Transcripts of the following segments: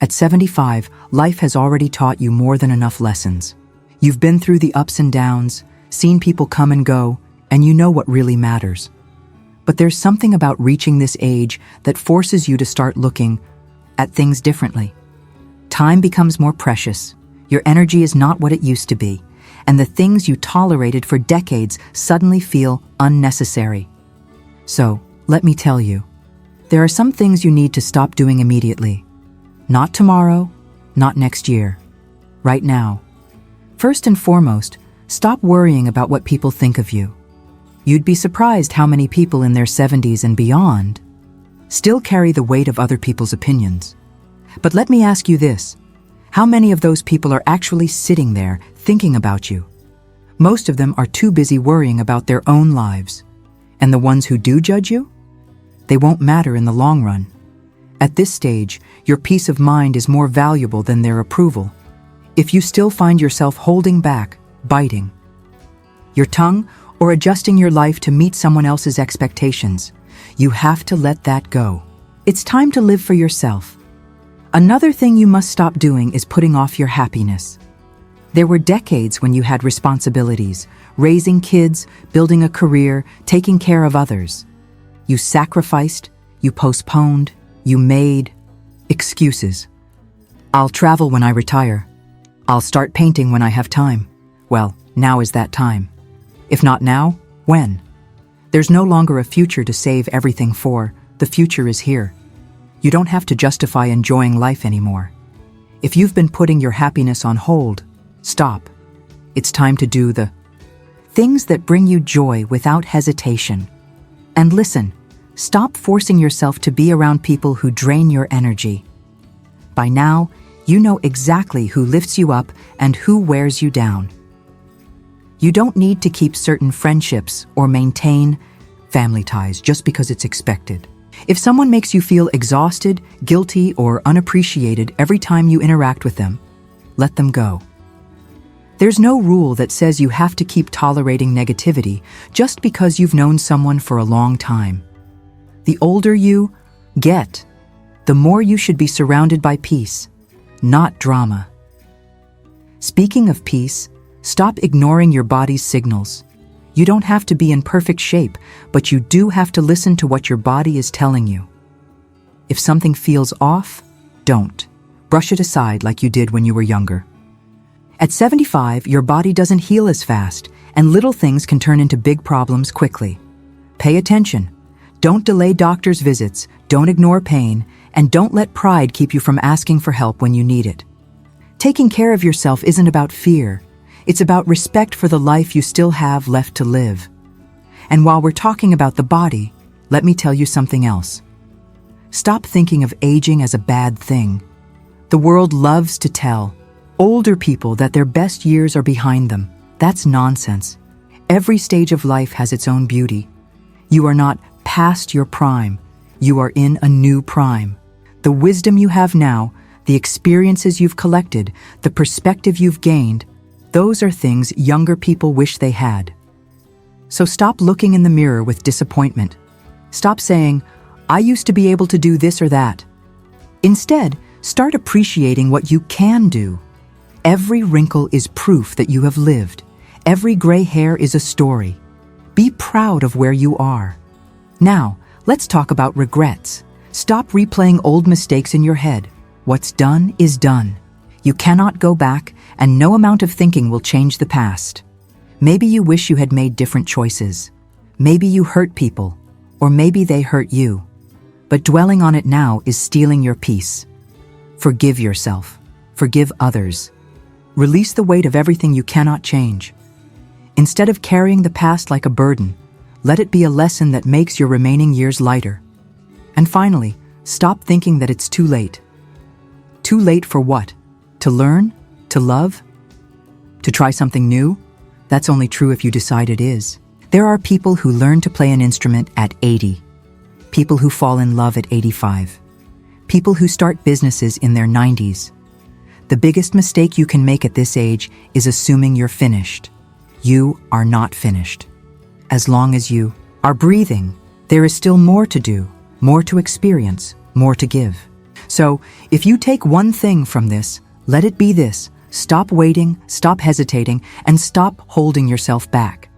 At 75, life has already taught you more than enough lessons. You've been through the ups and downs, seen people come and go, and you know what really matters. But there's something about reaching this age that forces you to start looking at things differently. Time becomes more precious, your energy is not what it used to be, and the things you tolerated for decades suddenly feel unnecessary. So, let me tell you, there are some things you need to stop doing immediately. Not tomorrow, not next year. Right now. First and foremost, stop worrying about what people think of you. You'd be surprised how many people in their 70s and beyond still carry the weight of other people's opinions. But let me ask you this. How many of those people are actually sitting there thinking about you? Most of them are too busy worrying about their own lives. And the ones who do judge you? They won't matter in the long run. At this stage, your peace of mind is more valuable than their approval. If you still find yourself holding back, biting your tongue, or adjusting your life to meet someone else's expectations, you have to let that go. It's time to live for yourself. Another thing you must stop doing is putting off your happiness. There were decades when you had responsibilities, raising kids, building a career, taking care of others. You sacrificed, you postponed, you made excuses. I'll travel when I retire. I'll start painting when I have time. Well, now is that time. If not now, when? There's no longer a future to save everything for. The future is here. You don't have to justify enjoying life anymore. If you've been putting your happiness on hold, stop. It's time to do the things that bring you joy without hesitation. And listen, stop forcing yourself to be around people who drain your energy. By now, you know exactly who lifts you up and who wears you down. You don't need to keep certain friendships or maintain family ties just because it's expected. If someone makes you feel exhausted, guilty, or unappreciated every time you interact with them, let them go. There's no rule that says you have to keep tolerating negativity just because you've known someone for a long time. The older you get, the more you should be surrounded by peace, not drama. Speaking of peace, stop ignoring your body's signals. You don't have to be in perfect shape, but you do have to listen to what your body is telling you. If something feels off, don't. Brush it aside like you did when you were younger. At 75, your body doesn't heal as fast, and little things can turn into big problems quickly. Pay attention. Don't delay doctor's visits, don't ignore pain, and don't let pride keep you from asking for help when you need it. Taking care of yourself isn't about fear. It's about respect for the life you still have left to live. And while we're talking about the body, let me tell you something else. Stop thinking of aging as a bad thing. The world loves to tell older people that their best years are behind them. That's nonsense. Every stage of life has its own beauty. You are not past your prime. You are in a new prime. The wisdom you have now, the experiences you've collected, the perspective you've gained, those are things younger people wish they had. So stop looking in the mirror with disappointment. Stop saying, I used to be able to do this or that. Instead, start appreciating what you can do. Every wrinkle is proof that you have lived. Every gray hair is a story. Be proud of where you are. Now, let's talk about regrets. Stop replaying old mistakes in your head. What's done is done. You cannot go back, and no amount of thinking will change the past. Maybe you wish you had made different choices. Maybe you hurt people, or maybe they hurt you. But dwelling on it now is stealing your peace. Forgive yourself. Forgive others. Release the weight of everything you cannot change. Instead of carrying the past like a burden, let it be a lesson that makes your remaining years lighter. And finally, stop thinking that it's too late. Too late for what? To learn? To love? To try something new? That's only true if you decide it is. There are people who learn to play an instrument at 80. People who fall in love at 85. People who start businesses in their 90s. The biggest mistake you can make at this age is assuming you're finished. You are not finished. As long as you are breathing, there is still more to do, more to experience, more to give. So, if you take one thing from this, let it be this: stop waiting, stop hesitating, and stop holding yourself back.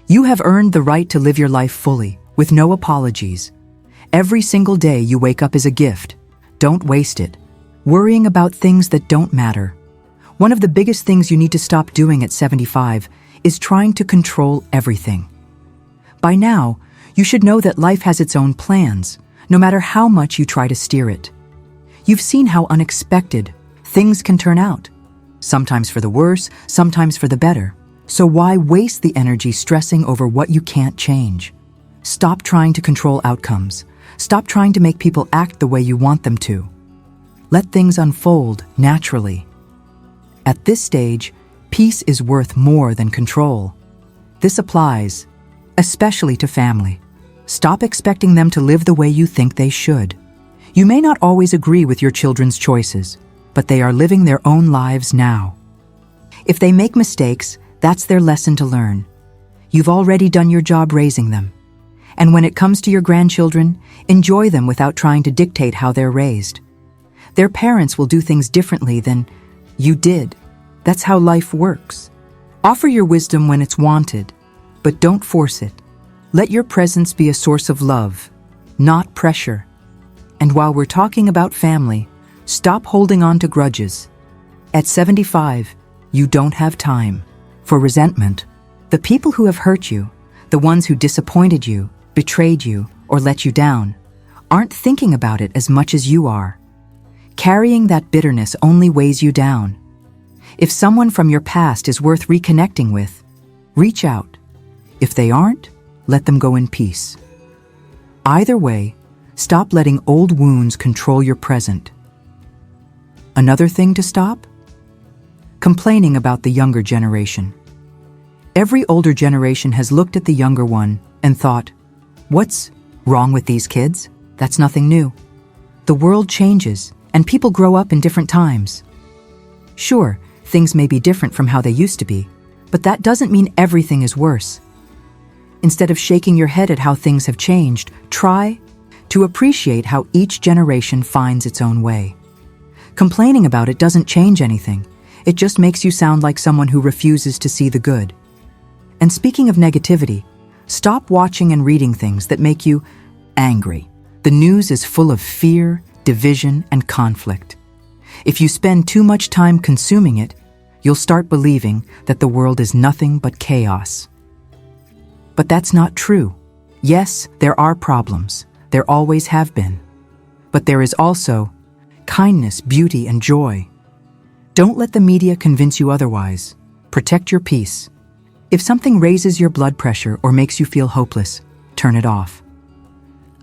You have earned the right to live your life fully, with no apologies. Every single day you wake up is a gift. Don't waste it, worrying about things that don't matter. One of the biggest things you need to stop doing at 75 is trying to control everything. By now, you should know that life has its own plans, no matter how much you try to steer it. You've seen how unexpected things can turn out, sometimes for the worse, sometimes for the better. So why waste the energy stressing over what you can't change? Stop trying to control outcomes. Stop trying to make people act the way you want them to. Let things unfold naturally. At this stage, peace is worth more than control. This applies especially to family. Stop expecting them to live the way you think they should. You may not always agree with your children's choices, but they are living their own lives now. If they make mistakes, that's their lesson to learn. You've already done your job raising them. And when it comes to your grandchildren, enjoy them without trying to dictate how they're raised. Their parents will do things differently than you did. That's how life works. Offer your wisdom when it's wanted, but don't force it. Let your presence be a source of love, not pressure. And while we're talking about family, stop holding on to grudges. At 75, you don't have time for resentment. The people who have hurt you, the ones who disappointed you, betrayed you, or let you down, aren't thinking about it as much as you are. Carrying that bitterness only weighs you down. If someone from your past is worth reconnecting with, reach out. If they aren't, let them go in peace. Either way, stop letting old wounds control your present. Another thing to stop? Complaining about the younger generation. Every older generation has looked at the younger one and thought, "What's wrong with these kids? That's nothing new." The world changes, and people grow up in different times. Sure, things may be different from how they used to be, but that doesn't mean everything is worse. Instead of shaking your head at how things have changed, try to appreciate how each generation finds its own way. Complaining about it doesn't change anything. It just makes you sound like someone who refuses to see the good. And speaking of negativity, stop watching and reading things that make you angry. The news is full of fear, division, and conflict. If you spend too much time consuming it, you'll start believing that the world is nothing but chaos. But that's not true. Yes, there are problems. There always have been. But there is also kindness, beauty, and joy. Don't let the media convince you otherwise. Protect your peace. If something raises your blood pressure or makes you feel hopeless, turn it off.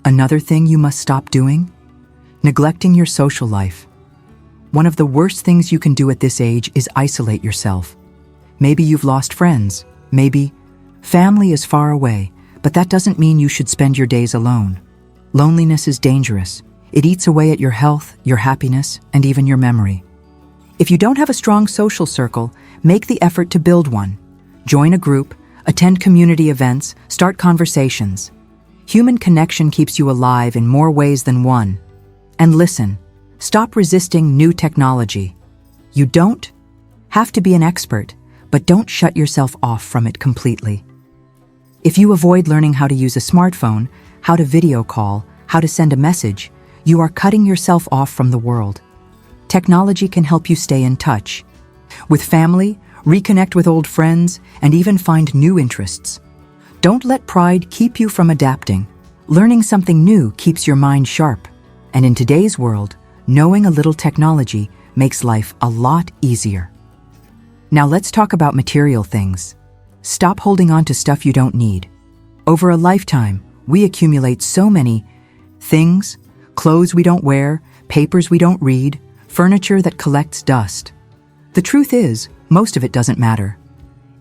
Another thing you must stop doing? Neglecting your social life. One of the worst things you can do at this age is isolate yourself. Maybe you've lost friends. Maybe family is far away, but that doesn't mean you should spend your days alone. Loneliness is dangerous. It eats away at your health, your happiness, and even your memory. If you don't have a strong social circle, make the effort to build one. Join a group, attend community events, start conversations. Human connection keeps you alive in more ways than one. And listen, stop resisting new technology. You don't have to be an expert, but don't shut yourself off from it completely. If you avoid learning how to use a smartphone, how to video call, how to send a message, you are cutting yourself off from the world. Technology can help you stay in touch with family, reconnect with old friends, and even find new interests. Don't let pride keep you from adapting. Learning something new keeps your mind sharp. And in today's world, knowing a little technology makes life a lot easier. Now let's talk about material things. Stop holding on to stuff you don't need. Over a lifetime, we accumulate so many things: clothes we don't wear, papers we don't read, furniture that collects dust. The truth is, most of it doesn't matter.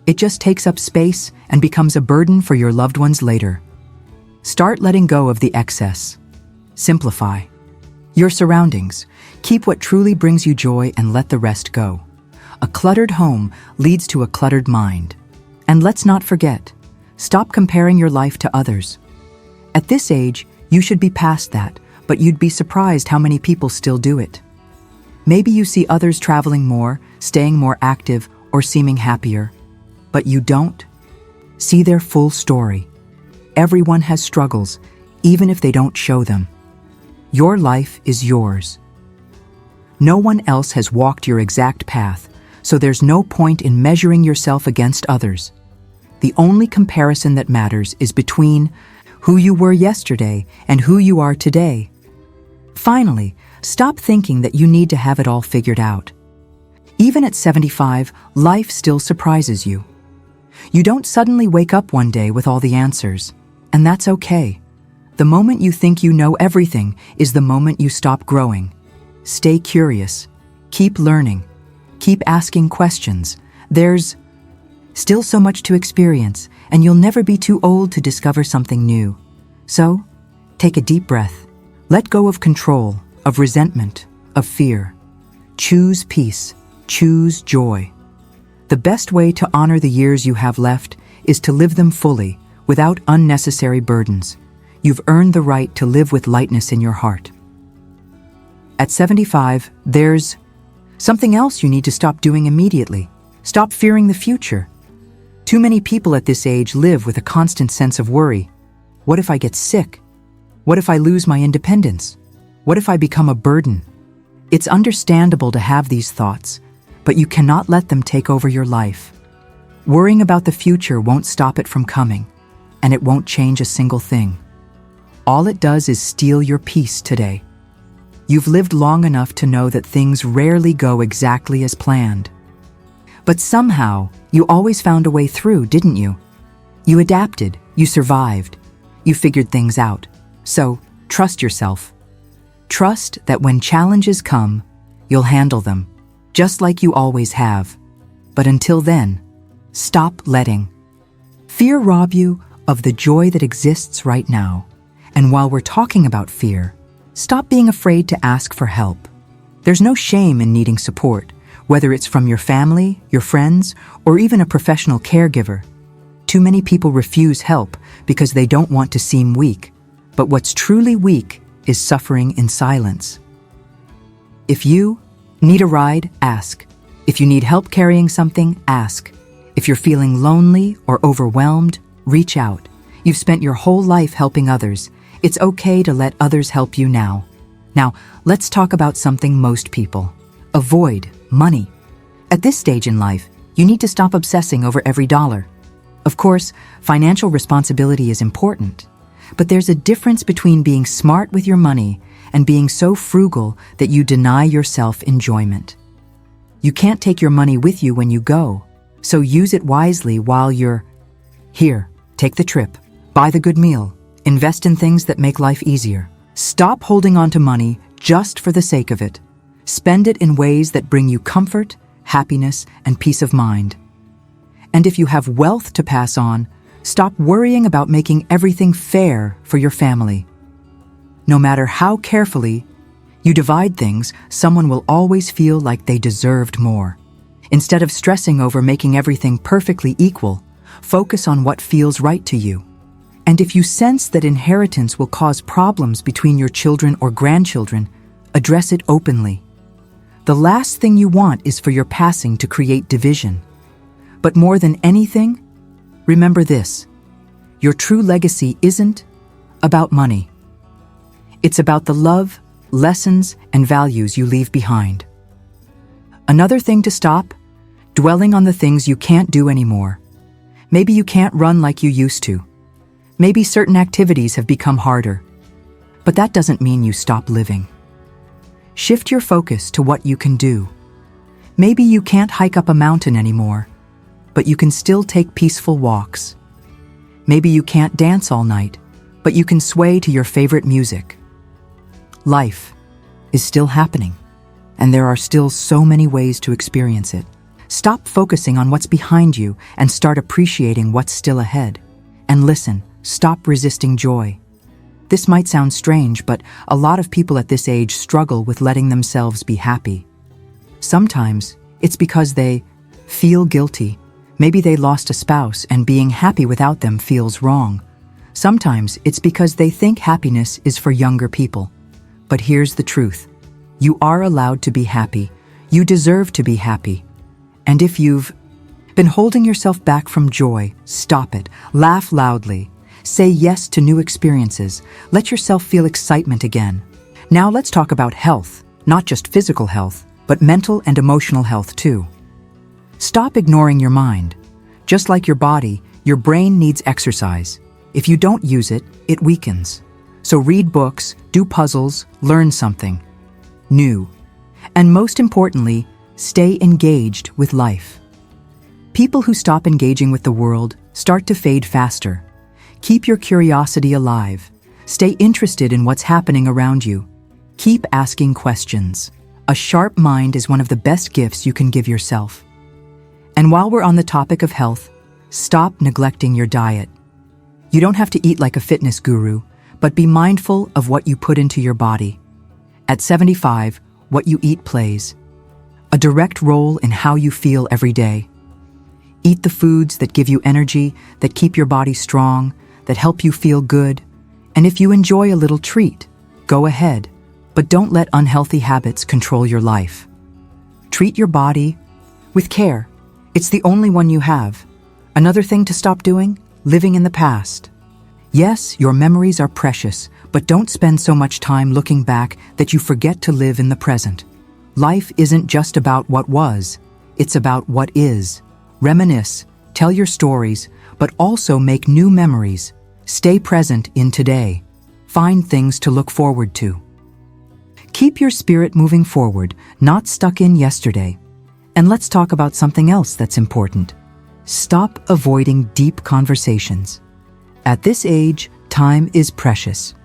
It just takes up space and becomes a burden for your loved ones later. Start letting go of the excess. Simplify your surroundings. Keep what truly brings you joy and let the rest go. A cluttered home leads to a cluttered mind. And let's not forget, stop comparing your life to others. At this age, you should be past that, but you'd be surprised how many people still do it. Maybe you see others traveling more, staying more active, or seeming happier, but you don't see their full story. Everyone has struggles, even if they don't show them. Your life is yours. No one else has walked your exact path, so there's no point in measuring yourself against others. The only comparison that matters is between who you were yesterday and who you are today. Finally, stop thinking that you need to have it all figured out. Even at 75, life still surprises you. You don't suddenly wake up one day with all the answers, and that's okay. The moment you think you know everything is the moment you stop growing. Stay curious. Keep learning. Keep asking questions. There's still so much to experience, and you'll never be too old to discover something new. So, take a deep breath. Let go of control, of resentment, of fear. Choose peace. Choose joy. The best way to honor the years you have left is to live them fully, without unnecessary burdens. You've earned the right to live with lightness in your heart. At 75, there's something else you need to stop doing immediately. Stop fearing the future. Too many people at this age live with a constant sense of worry. What if I get sick? What if I lose my independence? What if I become a burden? It's understandable to have these thoughts, but you cannot let them take over your life. Worrying about the future won't stop it from coming, and it won't change a single thing. All it does is steal your peace today. You've lived long enough to know that things rarely go exactly as planned. But somehow, you always found a way through, didn't you? You adapted, you survived, you figured things out. So, trust yourself. Trust that when challenges come, you'll handle them, just like you always have. But until then, stop letting fear rob you of the joy that exists right now. And while we're talking about fear, stop being afraid to ask for help. There's no shame in needing support, whether it's from your family, your friends, or even a professional caregiver. Too many people refuse help because they don't want to seem weak. But what's truly weak is suffering in silence. If you need a ride, ask. If you need help carrying something, ask. If you're feeling lonely or overwhelmed, reach out. You've spent your whole life helping others. It's okay to let others help you now. Now, let's talk about something most people avoid: money. At this stage in life, you need to stop obsessing over every dollar. Of course, financial responsibility is important, but there's a difference between being smart with your money and being so frugal that you deny yourself enjoyment. You can't take your money with you when you go, so use it wisely while you're here. Take the trip, buy the good meal, invest in things that make life easier. Stop holding on to money just for the sake of it. Spend it in ways that bring you comfort, happiness, and peace of mind. And if you have wealth to pass on, stop worrying about making everything fair for your family. No matter how carefully you divide things, someone will always feel like they deserved more. Instead of stressing over making everything perfectly equal, focus on what feels right to you. And if you sense that inheritance will cause problems between your children or grandchildren, address it openly. The last thing you want is for your passing to create division. But more than anything, remember this: your true legacy isn't about money. It's about the love, lessons, and values you leave behind. Another thing to stop: dwelling on the things you can't do anymore. Maybe you can't run like you used to. Maybe certain activities have become harder. But that doesn't mean you stop living. Shift your focus to what you can do. Maybe you can't hike up a mountain anymore, but you can still take peaceful walks. Maybe you can't dance all night, but you can sway to your favorite music. Life is still happening, and there are still so many ways to experience it. Stop focusing on what's behind you and start appreciating what's still ahead. And listen, stop resisting joy. This might sound strange, but a lot of people at this age struggle with letting themselves be happy. Sometimes it's because they feel guilty. Maybe they lost a spouse and being happy without them feels wrong. Sometimes it's because they think happiness is for younger people. But here's the truth. You are allowed to be happy. You deserve to be happy. And if you've been holding yourself back from joy, stop it. Laugh loudly. Say yes to new experiences. Let yourself feel excitement again. Now let's talk about health, not just physical health, but mental and emotional health too. Stop ignoring your mind. Just like your body, your brain needs exercise. If you don't use it, it weakens. So read books, do puzzles, learn something new. And most importantly, stay engaged with life. People who stop engaging with the world start to fade faster. Keep your curiosity alive. Stay interested in what's happening around you. Keep asking questions. A sharp mind is one of the best gifts you can give yourself. And while we're on the topic of health, stop neglecting your diet. You don't have to eat like a fitness guru, but be mindful of what you put into your body. At 75, what you eat plays a direct role in how you feel every day. Eat the foods that give you energy, that keep your body strong, that help you feel good. And if you enjoy a little treat, go ahead, but don't let unhealthy habits control your life. Treat your body with care. It's the only one you have. Another thing to stop doing? Living in the past. Yes, your memories are precious, but don't spend so much time looking back that you forget to live in the present. Life isn't just about what was, it's about what is. Reminisce, tell your stories, but also make new memories. Stay present in today. Find things to look forward to. Keep your spirit moving forward, not stuck in yesterday. And let's talk about something else that's important. Stop avoiding deep conversations. At this age, time is precious.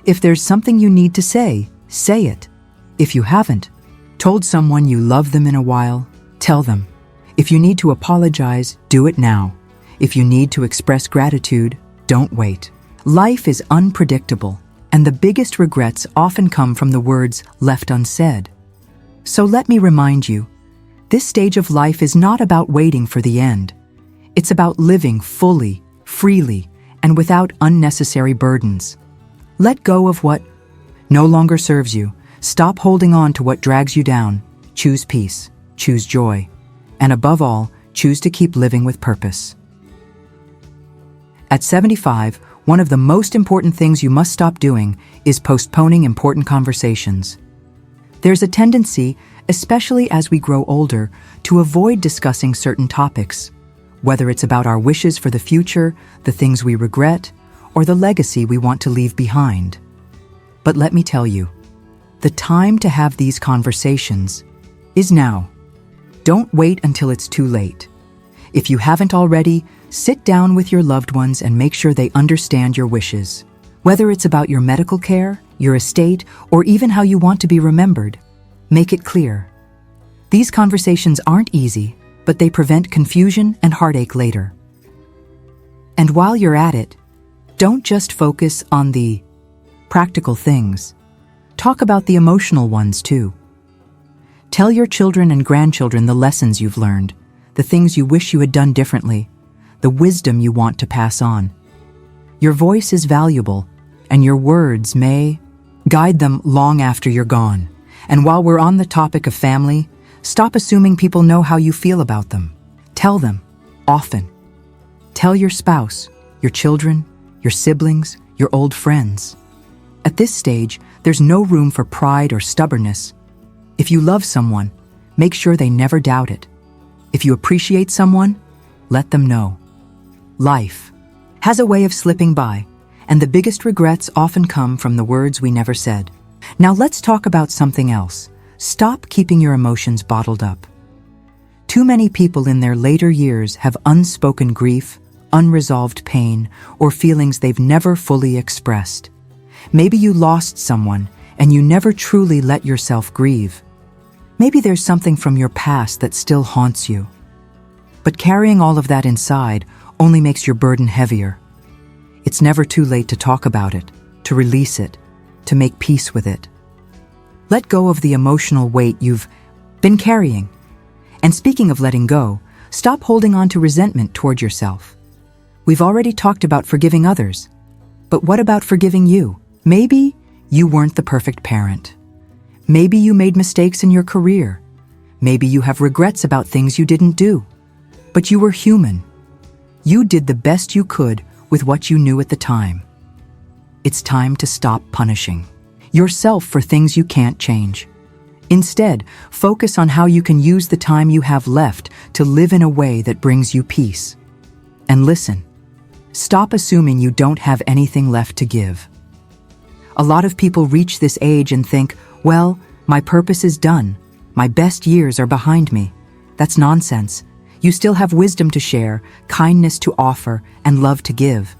If there's something you need to say it. If you haven't told someone you love them in a while, tell them. If you need to apologize, do it now. If you need to express gratitude, don't wait. Life is unpredictable, and the biggest regrets often come from the words left unsaid. So let me remind you, this stage of life is not about waiting for the end. It's about living fully, freely, and without unnecessary burdens. Let go of what no longer serves you. Stop holding on to what drags you down. Choose peace, choose joy, and above all, choose to keep living with purpose. At 75, one of the most important things you must stop doing is postponing important conversations. There's a tendency, especially as we grow older, to avoid discussing certain topics, whether it's about our wishes for the future, the things we regret, or the legacy we want to leave behind. But let me tell you, the time to have these conversations is now. Don't wait until it's too late. If you haven't already, sit down with your loved ones and make sure they understand your wishes. Whether it's about your medical care, your estate, or even how you want to be remembered, make it clear. These conversations aren't easy, but they prevent confusion and heartache later. And while you're at it, don't just focus on the practical things. Talk about the emotional ones too. Tell your children and grandchildren the lessons you've learned, the things you wish you had done differently, the wisdom you want to pass on. Your voice is valuable, and your words may guide them long after you're gone. And while we're on the topic of family, stop assuming people know how you feel about them. Tell them, often. Tell your spouse, your children, your siblings, your old friends. At this stage, there's no room for pride or stubbornness. If you love someone, make sure they never doubt it. If you appreciate someone, let them know. Life has a way of slipping by, and the biggest regrets often come from the words we never said. Now let's talk about something else. Stop keeping your emotions bottled up. Too many people in their later years have unspoken grief, unresolved pain, or feelings they've never fully expressed. Maybe you lost someone and you never truly let yourself grieve. Maybe there's something from your past that still haunts you. But carrying all of that inside only makes your burden heavier. It's never too late to talk about it, to release it, to make peace with it. Let go of the emotional weight you've been carrying. And speaking of letting go, stop holding on to resentment toward yourself. We've already talked about forgiving others, but what about forgiving you? Maybe you weren't the perfect parent. Maybe you made mistakes in your career. Maybe you have regrets about things you didn't do. But you were human. You did the best you could with what you knew at the time. It's time to stop punishing yourself for things you can't change. Instead, focus on how you can use the time you have left to live in a way that brings you peace. And listen, stop assuming you don't have anything left to give. A lot of people reach this age and think, well, my purpose is done. My best years are behind me. That's nonsense. You still have wisdom to share, kindness to offer, and love to give.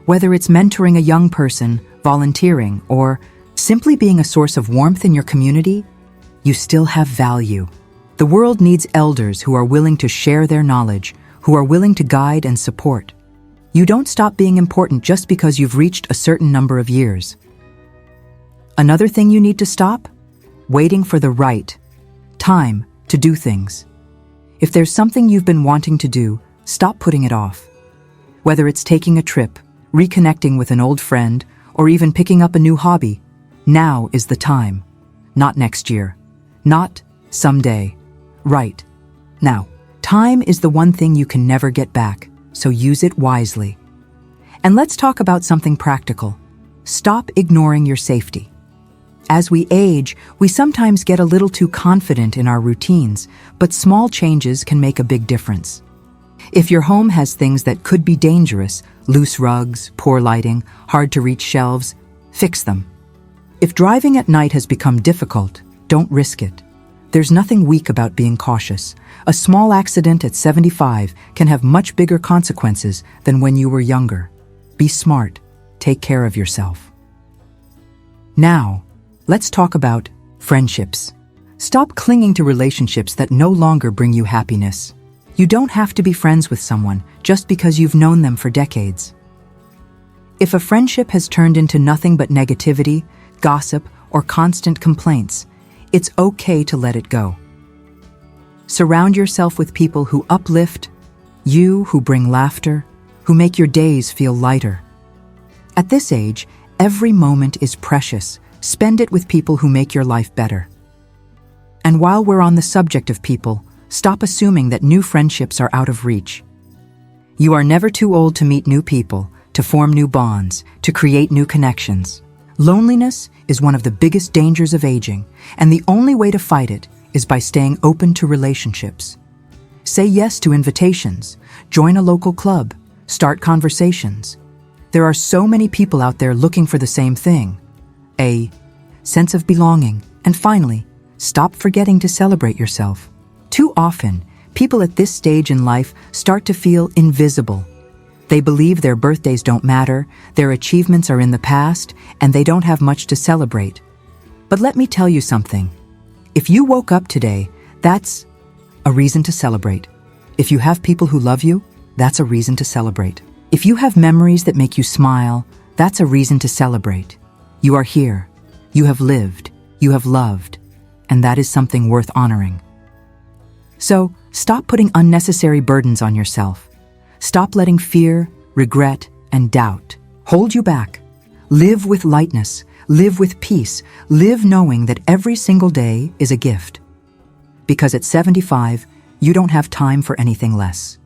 Whether it's mentoring a young person, volunteering, or simply being a source of warmth in your community, you still have value. The world needs elders who are willing to share their knowledge, who are willing to guide and support. You don't stop being important just because you've reached a certain number of years. Another thing you need to stop? Waiting for the right time to do things. If there's something you've been wanting to do, stop putting it off. Whether it's taking a trip, reconnecting with an old friend, or even picking up a new hobby, now is the time. Not next year. Not someday. Right now. Time is the one thing you can never get back, so use it wisely. And let's talk about something practical. Stop ignoring your safety. As we age, we sometimes get a little too confident in our routines, but small changes can make a big difference. If your home has things that could be dangerous, loose rugs, poor lighting, hard-to-reach shelves, fix them. If driving at night has become difficult, don't risk it. There's nothing weak about being cautious. A small accident at 75 can have much bigger consequences than when you were younger. Be smart. Take care of yourself. Now, let's talk about friendships. Stop clinging to relationships that no longer bring you happiness. You don't have to be friends with someone just because you've known them for decades. If a friendship has turned into nothing but negativity, gossip, or constant complaints, it's okay to let it go. Surround yourself with people who uplift you, who bring laughter, who make your days feel lighter. At this age, every moment is precious. Spend it with people who make your life better. And while we're on the subject of people, stop assuming that new friendships are out of reach. You are never too old to meet new people, to form new bonds, to create new connections. Loneliness is one of the biggest dangers of aging, and the only way to fight it is by staying open to relationships. Say yes to invitations, join a local club, start conversations. There are so many people out there looking for the same thing. A sense of belonging. And finally, stop forgetting to celebrate yourself. Too often, people at this stage in life start to feel invisible. They believe their birthdays don't matter, their achievements are in the past, and they don't have much to celebrate. But let me tell you something. If you woke up today, that's a reason to celebrate. If you have people who love you, that's a reason to celebrate. If you have memories that make you smile, that's a reason to celebrate. You are here. You have lived. You have loved. And that is something worth honoring. So, stop putting unnecessary burdens on yourself. Stop letting fear, regret, and doubt hold you back. Live with lightness. Live with peace. Live knowing that every single day is a gift. Because at 75, you don't have time for anything less.